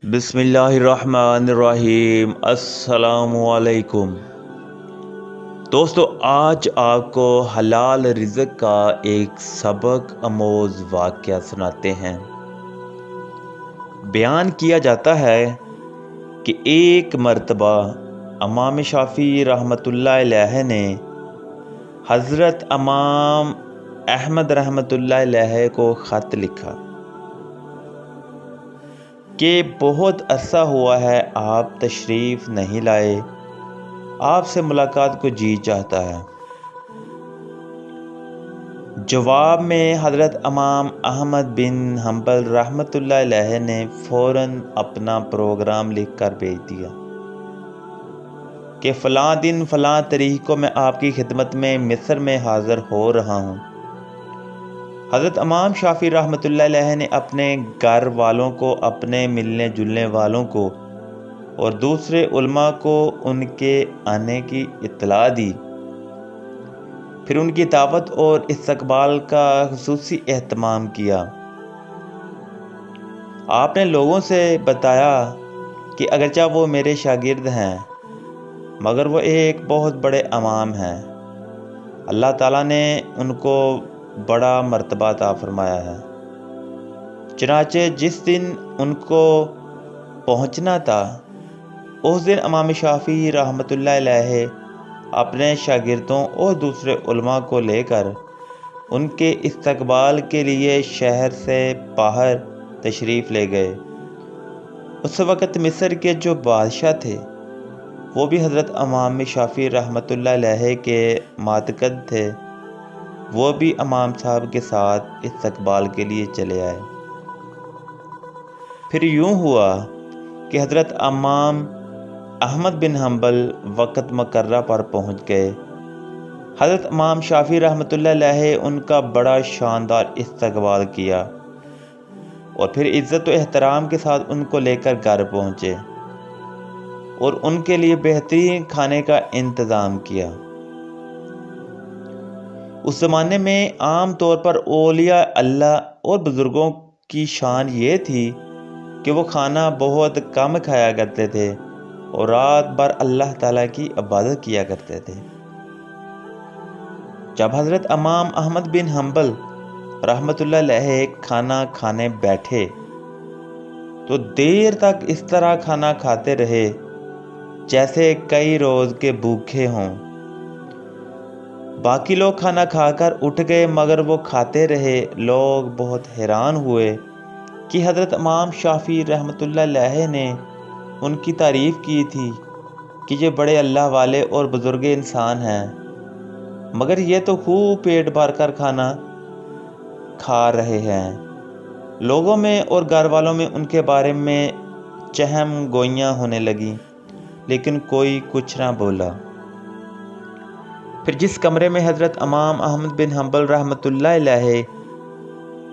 بسم اللہ الرحمن الرحیم۔ السلام علیکم دوستو، آج آپ کو حلال رزق کا ایک سبق آموز واقعہ سناتے ہیں۔ بیان کیا جاتا ہے کہ ایک مرتبہ امام شافعی رحمۃ اللہ علیہ نے حضرت امام احمد رحمۃ اللہ علیہ کو خط لکھا کہ بہت عرصہ ہوا ہے آپ تشریف نہیں لائے، آپ سے ملاقات کو جی چاہتا ہے۔ جواب میں حضرت امام احمد بن حنبل رحمۃ اللہ علیہ نے فوراً اپنا پروگرام لکھ کر بھیج دیا کہ فلاں دن فلاں تاریخ کو میں آپ کی خدمت میں مصر میں حاضر ہو رہا ہوں۔ حضرت امام شافعی رحمۃ اللہ علیہ نے اپنے گھر والوں کو، اپنے ملنے جلنے والوں کو اور دوسرے علماء کو ان کے آنے کی اطلاع دی، پھر ان کی دعوت اور استقبال کا خصوصی اہتمام کیا۔ آپ نے لوگوں سے بتایا کہ اگرچہ وہ میرے شاگرد ہیں مگر وہ ایک بہت بڑے امام ہیں، اللہ تعالیٰ نے ان کو بڑا مرتبہ عطا فرمایا ہے۔ چنانچہ جس دن ان کو پہنچنا تھا اس دن امام شافعی رحمۃ اللہ علیہ اپنے شاگردوں اور دوسرے علماء کو لے کر ان کے استقبال کے لیے شہر سے باہر تشریف لے گئے۔ اس وقت مصر کے جو بادشاہ تھے وہ بھی حضرت امام شافعی رحمۃ اللہ علیہ کے معتقد تھے، وہ بھی امام صاحب کے ساتھ استقبال کے لیے چلے آئے۔ پھر یوں ہوا کہ حضرت امام احمد بن حنبل وقت مقررہ پر پہنچ گئے۔ حضرت امام شافعی رحمۃ اللہ علیہ ان کا بڑا شاندار استقبال کیا اور پھر عزت و احترام کے ساتھ ان کو لے کر گھر پہنچے اور ان کے لیے بہترین کھانے کا انتظام کیا۔ اس زمانے میں عام طور پر اولیاء اللہ اور بزرگوں کی شان یہ تھی کہ وہ کھانا بہت کم کھایا کرتے تھے اور رات بھر اللہ تعالیٰ کی عبادت کیا کرتے تھے۔ جب حضرت امام احمد بن حنبل رحمۃ اللہ علیہ کھانا کھانے بیٹھے تو دیر تک اس طرح کھانا کھاتے رہے جیسے کئی روز کے بھوکے ہوں۔ باقی لوگ کھانا کھا کر اٹھ گئے مگر وہ کھاتے رہے۔ لوگ بہت حیران ہوئے کہ حضرت امام شافعی رحمۃ اللہ علیہ نے ان کی تعریف کی تھی کہ یہ بڑے اللہ والے اور بزرگ انسان ہیں، مگر یہ تو خوب پیٹ بھر کر کھانا کھا رہے ہیں۔ لوگوں میں اور گھر والوں میں ان کے بارے میں چہم گوئیاں ہونے لگیں، لیکن کوئی کچھ نہ بولا۔ پھر جس کمرے میں حضرت امام احمد بن حنبل رحمۃ اللہ علیہ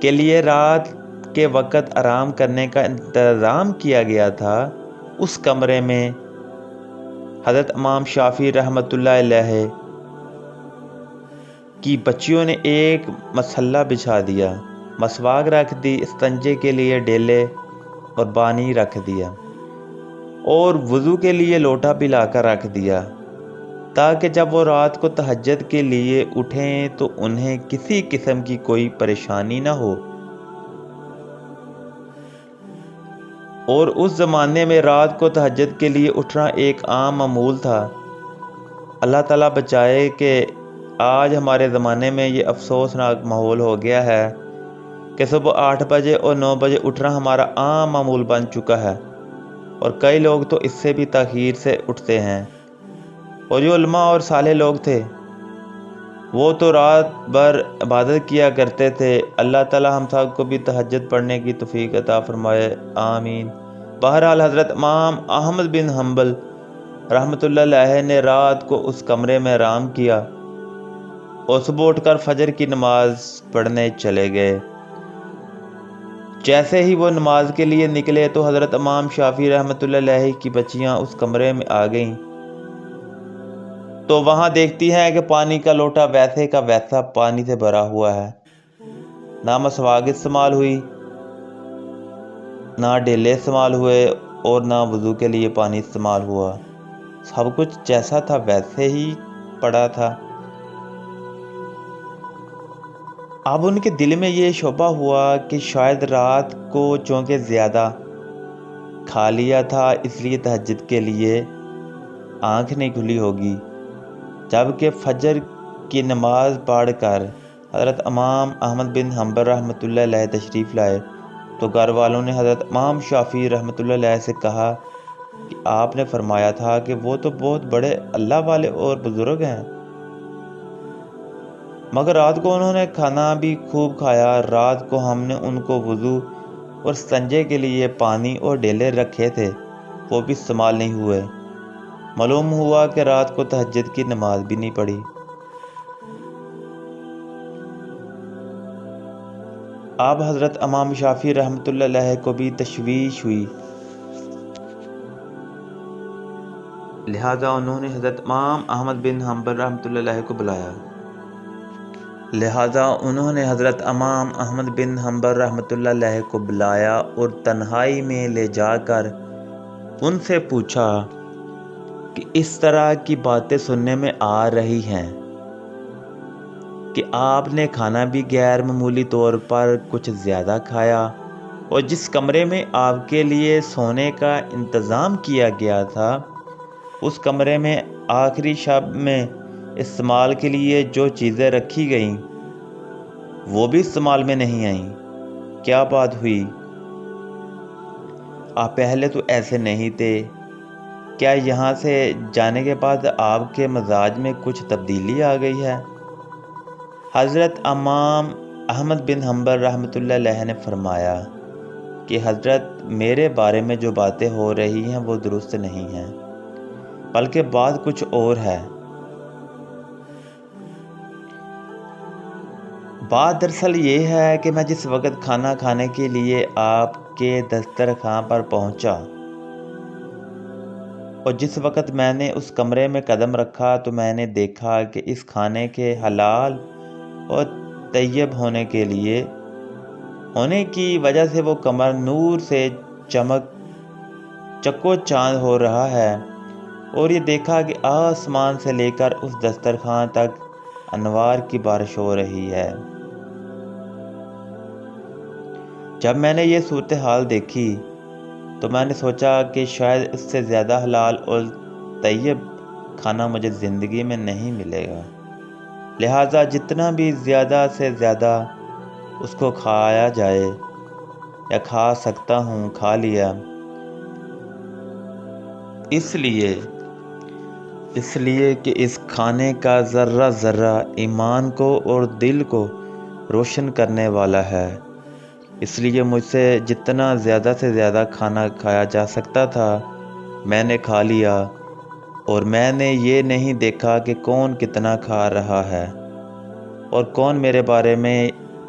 کے لیے رات کے وقت آرام کرنے کا انتظام کیا گیا تھا، اس کمرے میں حضرت امام شافعی رحمۃ اللہ علیہ کی بچیوں نے ایک مصلہ بچھا دیا، مسواک رکھ دی، استنجے کے لیے ڈیلے اور بانی رکھ دیا اور وضو کے لیے لوٹا بھی لا کر رکھ دیا تاکہ جب وہ رات کو تہجد کے لیے اٹھیں تو انہیں کسی قسم کی کوئی پریشانی نہ ہو۔ اور اس زمانے میں رات کو تہجد کے لیے اٹھنا ایک عام معمول تھا۔ اللہ تعالیٰ بچائے کہ آج ہمارے زمانے میں یہ افسوسناک ماحول ہو گیا ہے کہ صبح 8 بجے اور 9 بجے اٹھنا ہمارا عام معمول بن چکا ہے، اور کئی لوگ تو اس سے بھی تاخیر سے اٹھتے ہیں۔ اور جو علماء اور صالح لوگ تھے وہ تو رات بھر عبادت کیا کرتے تھے۔ اللہ تعالی ہم سب کو بھی تہجد پڑھنے کی توفیق عطا فرمائے، آمین۔ بہرحال حضرت امام احمد بن حنبل رحمۃ اللہ علیہ نے رات کو اس کمرے میں آرام کیا اور صبح اٹھ کر فجر کی نماز پڑھنے چلے گئے۔ جیسے ہی وہ نماز کے لیے نکلے تو حضرت امام شافعی رحمۃ اللہ علیہ کی بچیاں اس کمرے میں آ گئیں تو وہاں دیکھتی ہیں کہ پانی کا لوٹا ویسے کا ویسا پانی سے بھرا ہوا ہے، نہ مسواک استعمال ہوئی نہ ڈیلے استعمال ہوئے اور نہ وضو کے لیے پانی استعمال ہوا، سب کچھ جیسا تھا ویسے ہی پڑا تھا۔ اب ان کے دل میں یہ شبہ ہوا کہ شاید رات کو چونکہ زیادہ کھا لیا تھا اس لیے تہجد کے لیے آنکھ نہیں کھلی ہوگی۔ جبکہ فجر کی نماز پڑھ کر حضرت امام احمد بن حنبل رحمۃ اللہ علیہ تشریف لائے تو گھر والوں نے حضرت امام شافعی رحمۃ اللہ علیہ سے کہا کہ آپ نے فرمایا تھا کہ وہ تو بہت بڑے اللہ والے اور بزرگ ہیں، مگر رات کو انہوں نے کھانا بھی خوب کھایا۔ رات کو ہم نے ان کو وضو اور استنجے کے لیے پانی اور ڈیلے رکھے تھے، وہ بھی استعمال نہیں ہوئے۔ معلوم ہوا کہ رات کو تہجد کی نماز بھی نہیں پڑھی۔ اب حضرت امام شافعی رحمۃ اللہ علیہ کو بھی تشویش ہوئی، لہذا انہوں نے حضرت امام احمد بن حنبل رحمۃ اللہ علیہ کو بلایا۔ اور تنہائی میں لے جا کر ان سے پوچھا کہ اس طرح کی باتیں سننے میں آ رہی ہیں کہ آپ نے کھانا بھی غیر معمولی طور پر کچھ زیادہ کھایا، اور جس کمرے میں آپ کے لیے سونے کا انتظام کیا گیا تھا اس کمرے میں آخری شب میں استعمال کے لیے جو چیزیں رکھی گئیں وہ بھی استعمال میں نہیں آئیں۔ کیا بات ہوئی؟ آپ پہلے تو ایسے نہیں تھے، کیا یہاں سے جانے کے بعد آپ کے مزاج میں کچھ تبدیلی آ گئی ہے؟ حضرت امام احمد بن حنبل رحمۃ اللہ علیہ نے فرمایا کہ حضرت میرے بارے میں جو باتیں ہو رہی ہیں وہ درست نہیں ہیں، بلکہ بات کچھ اور ہے۔ بات دراصل یہ ہے کہ میں جس وقت کھانا کھانے کے لیے آپ کے دسترخوان پر پہنچا اور جس وقت میں نے اس کمرے میں قدم رکھا تو میں نے دیکھا کہ اس کھانے کے حلال اور طیب ہونے کی وجہ سے وہ کمر نور سے چکو چاند ہو رہا ہے، اور یہ دیکھا کہ آسمان سے لے کر اس دسترخوان تک انوار کی بارش ہو رہی ہے۔ جب میں نے یہ صورتحال دیکھی تو میں نے سوچا کہ شاید اس سے زیادہ حلال اور طیب کھانا مجھے زندگی میں نہیں ملے گا، لہٰذا جتنا بھی زیادہ سے زیادہ اس کو کھایا جائے یا کھا سکتا ہوں کھا لیا، اس لیے کہ اس کھانے کا ذرہ ذرہ ایمان کو اور دل کو روشن کرنے والا ہے، اس لیے مجھ سے جتنا زیادہ سے زیادہ کھانا کھایا جا سکتا تھا میں نے کھا لیا، اور میں نے یہ نہیں دیکھا کہ کون کتنا کھا رہا ہے اور کون میرے بارے میں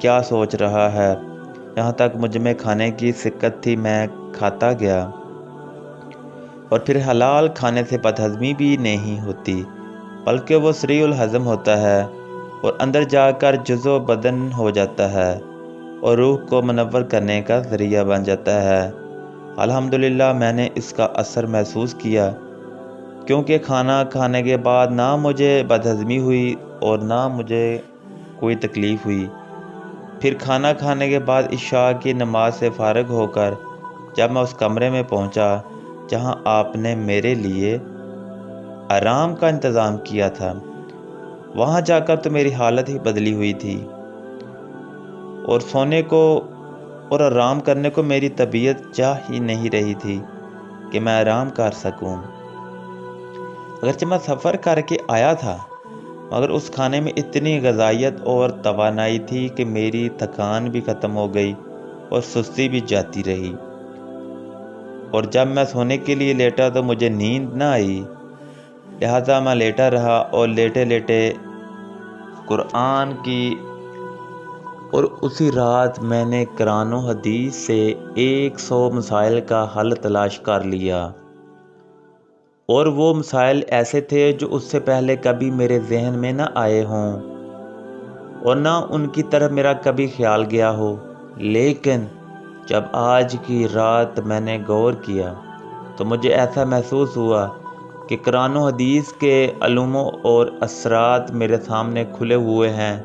کیا سوچ رہا ہے۔ یہاں تک مجھ میں کھانے کی سکت تھی، میں کھاتا گیا، اور پھر حلال کھانے سے بدہضمی بھی نہیں ہوتی بلکہ وہ سریع الہضم ہوتا ہے اور اندر جا کر جزو بدن ہو جاتا ہے اور روح کو منور کرنے کا ذریعہ بن جاتا ہے۔ الحمدللہ میں نے اس کا اثر محسوس کیا، کیونکہ کھانا کھانے کے بعد نہ مجھے بدہضمی ہوئی اور نہ مجھے کوئی تکلیف ہوئی۔ پھر کھانا کھانے کے بعد عشاء کی نماز سے فارغ ہو کر جب میں اس کمرے میں پہنچا جہاں آپ نے میرے لیے آرام کا انتظام کیا تھا، وہاں جا کر تو میری حالت ہی بدلی ہوئی تھی، اور سونے کو اور آرام کرنے کو میری طبیعت چاہ ہی نہیں رہی تھی کہ میں آرام کر سکوں۔ اگرچہ میں سفر کر کے آیا تھا مگر اس کھانے میں اتنی غذائیت اور توانائی تھی کہ میری تھکان بھی ختم ہو گئی اور سستی بھی جاتی رہی، اور جب میں سونے کے لیے لیٹا تو مجھے نیند نہ آئی، لہذا میں لیٹا رہا اور لیٹے لیٹے قرآن کی، اور اسی رات میں نے قرآن و حدیث سے 100 مسائل کا حل تلاش کر لیا، اور وہ مسائل ایسے تھے جو اس سے پہلے کبھی میرے ذہن میں نہ آئے ہوں اور نہ ان کی طرف میرا کبھی خیال گیا ہو، لیکن جب آج کی رات میں نے غور کیا تو مجھے ایسا محسوس ہوا کہ قرآن و حدیث کے علوم اور اثرات میرے سامنے کھلے ہوئے ہیں۔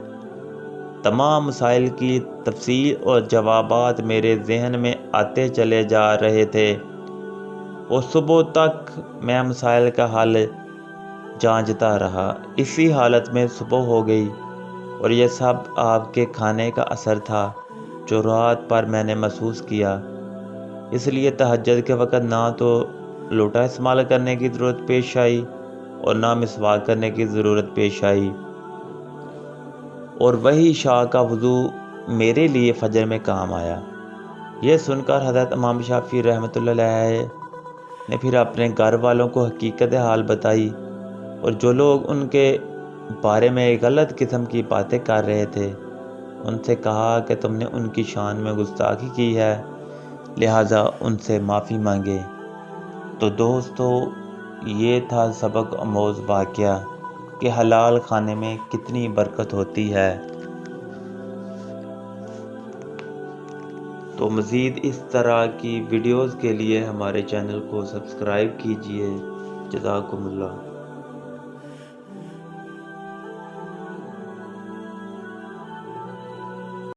تمام مسائل کی تفصیل اور جوابات میرے ذہن میں آتے چلے جا رہے تھے، اور صبح تک میں مسائل کا حل جانچتا رہا۔ اسی حالت میں صبح ہو گئی، اور یہ سب آپ کے کھانے کا اثر تھا جو رات پر میں نے محسوس کیا۔ اس لیے تہجد کے وقت نہ تو لوٹا استعمال کرنے کی ضرورت پیش آئی اور نہ مسواک کرنے کی ضرورت پیش آئی، اور وہی شاہ کا وضو میرے لیے فجر میں کام آیا۔ یہ سن کر حضرت امام شافعی رحمۃ اللہ علیہ نے پھر اپنے گھر والوں کو حقیقت حال بتائی، اور جو لوگ ان کے بارے میں غلط قسم کی باتیں کر رہے تھے ان سے کہا کہ تم نے ان کی شان میں گستاخی کی ہے، لہٰذا ان سے معافی مانگے۔ تو دوستو، یہ تھا سبق آموز واقعہ کہ حلال کھانے میں کتنی برکت ہوتی ہے۔ تو مزید اس طرح کی ویڈیوز کے لیے ہمارے چینل کو سبسکرائب کیجیے۔ جزاکم اللہ۔